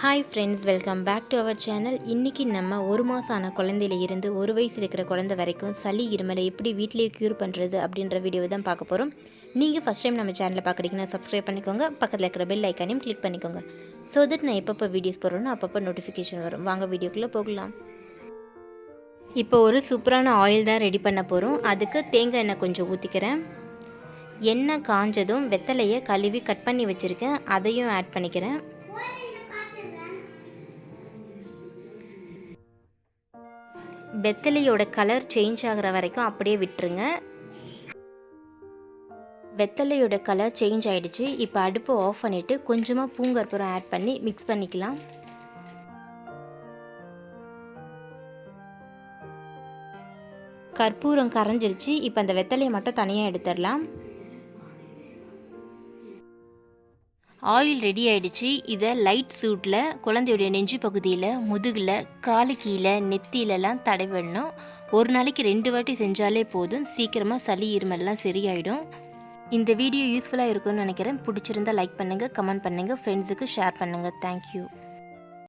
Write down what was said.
Hi friends, welcome back to our channel. இன்றைக்கி நம்ம 1 மாதம் ஆன குழந்தையில இருந்து 1 வயசு இருக்கிற குழந்தை வரைக்கும் சளி இருமலை எப்படி வீட்டிலேயே க்யூர் பண்ணுறது அப்படின்ற வீடியோ தான் பார்க்க போகிறோம். நீங்கள் ஃபஸ்ட் டைம் நம்ம சேனலை பார்க்குறீங்கன்னா சப்ஸ்கிரைப் பண்ணிக்கோங்க, பக்கத்தில் இருக்கிற பெல் ஐக்கானையும் கிளிக் பண்ணிக்கோங்க. ஸோ தட் நான் எப்பப்போ வீடியோஸ் போடுறேன்னா அப்பப்போ நோட்டிஃபிகேஷன் வரும். வாங்க வீடியோக்குள்ளே போகலாம். இப்போ ஒரு சூப்பரான ஆயில் தான் ரெடி பண்ண போகிறோம். அதுக்கு தேங்காய் எண்ணெய் கொஞ்சம் ஊற்றிக்கிறேன். எண்ணெய் காஞ்சதும் வெத்தலையை கழுவி கட் பண்ணி வச்சுருக்கேன், அதையும் ஆட் பண்ணிக்கிறேன். வெத்தலையோட கலர் சேஞ்ச் ஆகிற வரைக்கும் அப்படியே விட்டுருங்க. வெத்தலையோட கலர் சேஞ்ச் ஆகிடுச்சு. இப்போ அடுப்பை ஆஃப் பண்ணிவிட்டு கொஞ்சமாக பூங்கற்பூரம் ஆட் பண்ணி மிக்ஸ் பண்ணிக்கலாம். கற்பூரம் கரைஞ்சிருச்சு. இப்போ அந்த வெத்தலையை மட்டும் தனியாக எடுத்துடலாம். ஆயில் ரெடி ஆகிடுச்சு. இதை லைட் சூட்டில் குழந்தையுடைய நெஞ்சு பகுதியில், முதுகில், காலு கீழே, நெத்தியிலலாம் தடவிடணும். ஒரு நாளைக்கு 2 வாட்டி செஞ்சாலே போதும். சீக்கிரமாக சளி இருமல்லாம் சரியாயிடும். இந்த வீடியோ யூஸ்ஃபுல்லாக இருக்கும்னு நினைக்கிறேன். பிடிச்சிருந்தால் லைக் பண்ணுங்கள், கமெண்ட் பண்ணுங்கள், ஃப்ரெண்ட்ஸுக்கு ஷேர் பண்ணுங்கள். தேங்க்யூ.